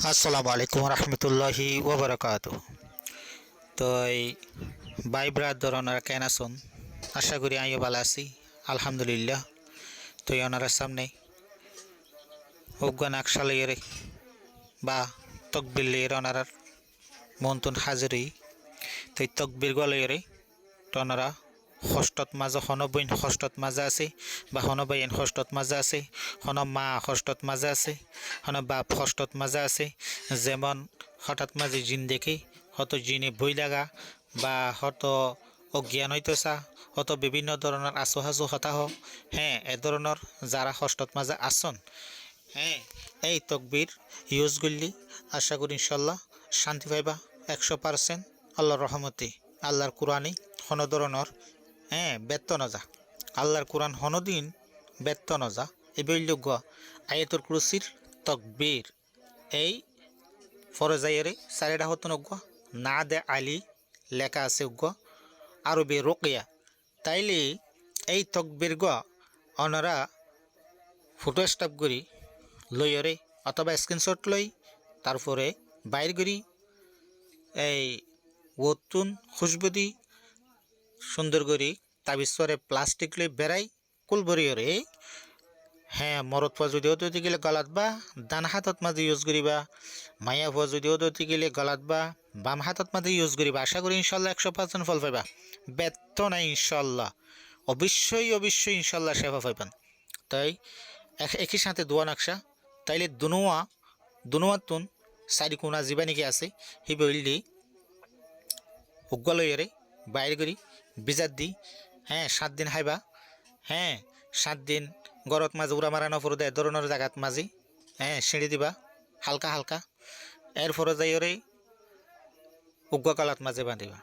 আসসালামু আলাইকুম রহমতুল্লাহি ওবরাকাত। তো এই ভাই ব্রাদর ওনারা কেন আসুন? আশা করি আমিও ভালো আছি, আলহামদুলিল্লাহ। তো এই ওনারা সামনে অজ্ঞান আকশালয়ের বা তকবির লইয়ের ওনার মন্তুন হাজিরি। তো এই তকবির গলয়েরে তো ওনারা ষষ্ঠত মাজা হনবইন ষষ্ঠত মাজা আছে বা হনবাইন ষষ্ঠত মাজা আছে, হন মা ষষ্ঠত মাজা আছে, হন বাপ ষষ্ঠত মাজা আছে। যেমন হঠাৎ মাঝে জিন দেখে হত জিনে বই লাগা বা হত অজ্ঞান হইতেছা, হত বিভিন্ন ধরনের আচু সাচু হতাহ। হ্যাঁ, এ ধরনের যারা ষষ্ঠত মাজা আসন, হ্যাঁ, এই তকবির ইউজ করলি আশা করি ইনশাল্লাহ শান্তি পাইবা 100%। আল্লাহর রহমতে আল্লাহর কোরআনে কোনো ধরনের ব্যর্থ নজা, আল্লাহর কোরআন হনদিন ব্যর্থ নজা। এই বৈলজ্ঞ আয়াতুল কুরসির তকবীর এই ফরজাইরে চারিটা হতো নজ্ঞ না দে আলী লেখা আছে উগ্গ আরবি রোকিয়া। তাইলে এই তকবীর গ অনারা ফটো স্টাপ করি লইরে অথবা স্ক্রিনশট লই, তারপরে বাইর করি এই ওতুন খুশবুদি সুন্দর করি তাবিশ্বরে প্লাস্টিক লই বেড়াই কুলবরিয়রে। হ্যাঁ, মরদ ফুয়া যদি অতি গেলে গলাত বা ডান হাতত মাঝে ইউজ করিবা, মাইয়া ফুয়া যদি অতি গেলে গলাত বা বাম হাতত মাঝে ইউজ করিবা। আশা করি ইনশাল্লাহ 100% ফল পাইবা, ব্যর্থ নাই ইনশাল্লাহ। অবশ্যই অবশ্যই ইনশাল্লাহ সেবা পাইবেন। তাই একই সাথে দোয়া নাকশা তাইলে দুনুয়াতুন চারি কোনা যিবা নাকি আছে সেই বইলি উগ্গলয়েরে বাইর করি বিজাত দি। হ্যাঁ, 7 দিন খাইবা। হ্যাঁ, 7 দিন গরত মাঝে উড়া মারা নফর দেয় ধরনের জায়গাত মাঝি। হ্যাঁ, সিঁড়ি দিবা হালকা হালকা। এরপরে যাইরে উগ্গ কালাত মাঝে বাঁধিবা।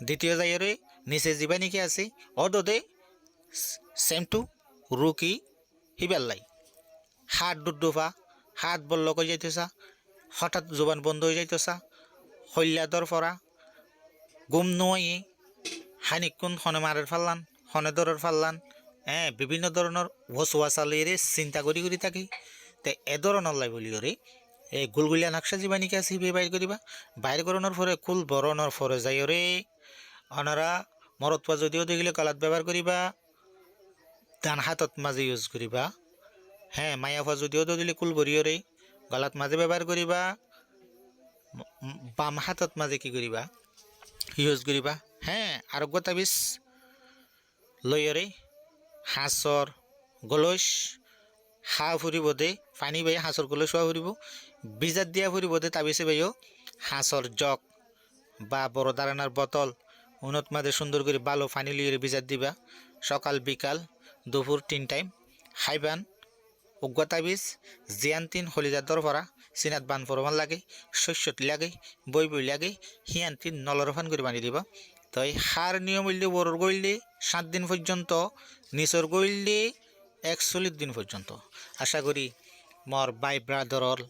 দ্বিতীয় যাইরে নিচে যিবা নাকি আছে অদে সেম টু রুকি হিবেল্লাই। হাত ডুডুফা, হাত বলল কই যাইতেছা, হঠাৎ জোবান বন্ধ হয়ে যাইতেছা, হল্যাদর ফরা গুম নয় হানিকুন হনে মারের ফাল্লান হনে দরের ফাল্লান। হ্যাঁ, বিভিন্ন ধরনের ওয়াসালিরে চিন্তা করি করি থাকি। তে এ ধরনের লাই বলি করে এই গুলগুলিয়া নকশা যিবা নাকি আছে হিবে বাইর করিবা। বাইর করানোর পরে কুল বরণর পরে যাই রে অনারা মরত পা যদিও দেখিলে কালাত ব্যবহার করিবা, ডান হাতত মাঝে ইউজ করিবা। হ্যাঁ, মায়া ফা যদিও দিলে কুল বরিয়রে গলাত মাঝে ব্যবহার করিবা, বাম হাতত মাঝে কি করিবা ইউজ করিবা। হ্যাঁ, আরোগ্য তাবিজ লইয়রে হাঁচর গলৈস হাঁহ ফুরিব দে পানি বাই হাঁচর গলৈস হওয়া ফুরিব, বিজাত দিয়া ফুরিব দে তাবিজে বাইও হাঁচর জগ বা বড় দাঁড়ানার বোতল উনত মাঝে সুন্দর করে বালো পানি লিয়ে বিজাত দিবা। সকাল বিকাল দুপুর 3 টাইম খাইবান। উগ্র তাবিজ জিয়ান 3 হলিজার দর ভরা চিনাত বান ফরমান লাগে, শস্যত লাগে, বই বই লাগে, হিয়ান 3 নলরফান করে বানিয়ে দিব। তো এই সার নিয়ম হইলে বড়োর গইলে 7 দিন পর্যন্ত, নিচর গইলে 41 দিন পর্যন্ত। আশা করি মর বাই ব্রাদরল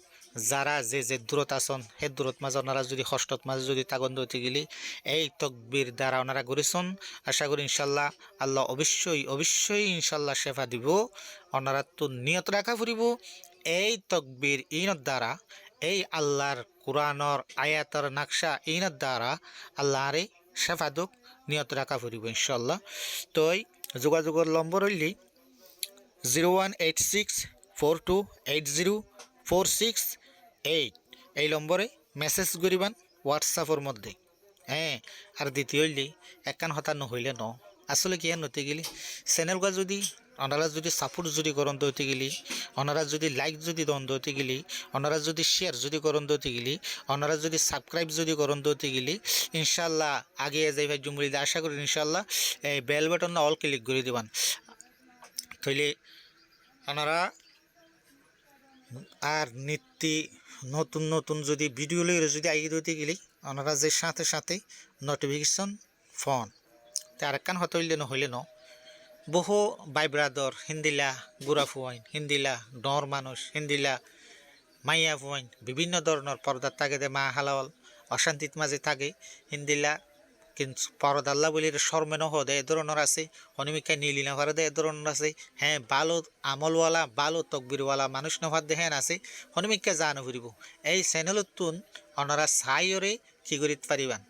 যারা যে যে দূরত আছেন সেই দূরত মাঝে ওনারা যদি ষষ্ঠত মাঝে যদি তাগন্দ হতে গেলে এই তকবির দ্বারা ওনারা করেছেন। আশা করি ইনশাল্লাহ আল্লাহ অবশ্যই অবশ্যই ইনশাল্লাহ শেফা দিব। ওনারা তো নিয়ত রাখা ফুরিব এই তকবির ইনত দ্বারা, এই আল্লাহর কোরআনর আয়াতর নকশা ইনত দ্বারা আল্লাহরে শেফা দুক নিয়ত রাখা ফুরিব ইনশাল্লাহ। তো যোগাযোগের নম্বর হইলি 0186428046 এই নম্বরে মেসেজ করিবান হোয়াটসঅ্যাপের মধ্যে। হ্যাঁ, আর দ্বিতীয় হইলে একখান হতা নহইলে ন আসলে কি আর নতে গেলি চ্যানেলটা যদি ওনারা যদি সাপোর্ট যদি করন দইতে গেলি, ওনারা যদি লাইক যদি দন দইতে গেলি, ওনারা যদি শেয়ার যদি করন দইতে গেলি, ওনারা যদি সাবস্ক্রাইব যদি করন দইতে গেলি ইনশাল্লাহ আগে যাই ভাই জুমুরি আশা করি ইনশাল্লাহ এই বেল বাটন অল ক্লিক করে দিবান। তাইলে ওনারা আর নতুন নতুন যদি ভিডিও লইরে যদি আগে দিতে গেলে ওনারা যে সাথে সাথে নোটিফিকেশন ফোন তার একখান হতে হইলে নহইলে ন বহু বাই ব্রাদর হিন্দিলা গুড়া ফুয়াইন, হিন্দিলা ডর মানুষ, হিন্দিলা মাইয়া ফুয়াইন বিভিন্ন ধরনের পর্দার থাকে দে মা হালাওয়াল অশান্তিত মাঝে থাকে। হিন্দিলা কিন্তু পরদাল্লা বলি শর্মেন হদে এ ধরনের আছে হনিমিকা নীলি নাভার দে এ ধরনের আছে হ্যাঁ ভালো আমলওয়ালা ভালো তকবিরওয়ালা মানুষ নাভার দেখেন আছে হনিমিকা জানো ফুরিব এই চ্যানেলত তুন ওনারা সাইরে কি করিতে পারিবান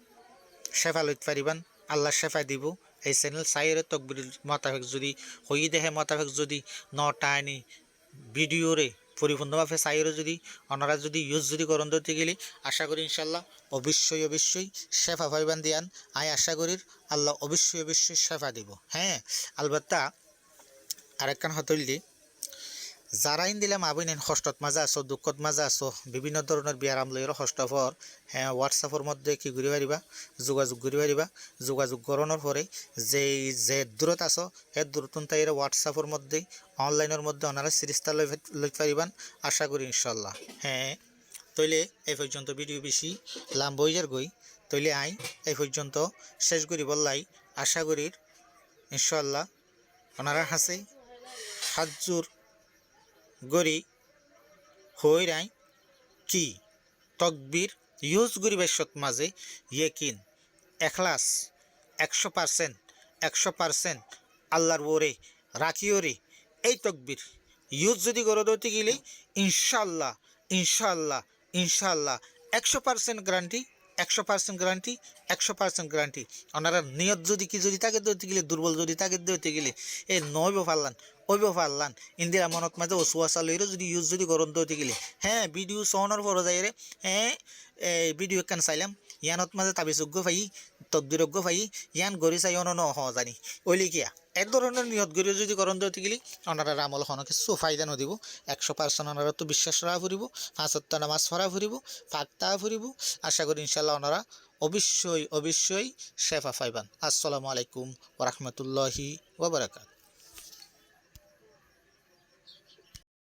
শেফা লইতে পারিবান আল্লাহ শেফা দিব এই চ্যানেল সাইরে তকবির মোতাবেক যদি হই দেখে মোতাবেক যদি নটা আনি ভিডিওরে পরিপূর্ণভাবে সাইরে যদি ওনারা যদি ইউজ যদি করণ দিতে গেলে আশা করি ইনশাল্লাহ অবশ্যই শেফা পাইবান দিয়ান আয় আশা করি আল্লাহ অবশ্যই শেফা দিব হ্যাঁ আলবাত্তা আরেকখান হতইলি যারা ইন দিলাম আবইন কষ্টত মাজা আছো দুঃখত মাজা আছো বিভিন্ন ধরনের ব্যায়াম লইয়ের কষ্টফর হ্যাঁ হোয়াটসঅ্যাপের মধ্যে কি ঘুরি পারিবা যোগাযোগ করি পারিবা যোগাযোগ করানোর পরে যে দূরত আছো সেই দূরতুন তাইরে হোয়াটসঅ্যাপের মধ্যে অনলাইনের মধ্যে ওনারা সিরিজটা লই পারিবান আশা করি ইনশাল্লাহ হ্যাঁ তইলে এই পর্যন্ত ভিডিও বেশি লাম্ব হয়ে যার গই তইলে আই এই পর্যন্ত শেষ করি বললাই আশা করি ইনশাল্লাহ ওনারা হাসে হাজুর গরি হই রাই কি তকবির ইউজ করি বাইশত মাঝে ইয়েকিন এখলাস 100% আল্লাহর ওরে রাখিও রে এই তকবির ইউজ যদি করে দিতে গেলে ইনশাল্লাহ 100% গ্যারান্টি 100% ওনারা নিয়ত যদি কি যদি তাকে দিতে গেলে দুর্বল যদি তাকে দিতে গেলে এ নইব পারলান ওইব পারলান ইন্দিরা মনত মাঝে ওসুয়াশা লইরে যদি ইউজ যদি গরম দিতে গেলে হ্যাঁ ভিডিও সহনের পর যাই রে হ্যাঁ ভিডিও একখান চাইলাম ইয়ানত মাঝে তাবিযোগ্য পাই তকবিরজ্ঞ পাই ইয়ান গড়ি চাই অন নহ জানি ওইলি কিয়া এক ধরনের নিয়ত গড়িও যদি গরম দিতে গেলে ওনারা রামল হনকে ফায়দা নদিব 100% ওনারা তো বিশ্বাস রাখা ফুরিব 5 নামাজ পড়া ফুরিব ফাঁকতা ফুরিব আশা করি ইনশাল্লাহ ওনারা অবশ্যই শেফা পাইবান আসসালামু আলাইকুম ওয়া রাহমাতুল্লাহি ওয়া বারাকাতুহু।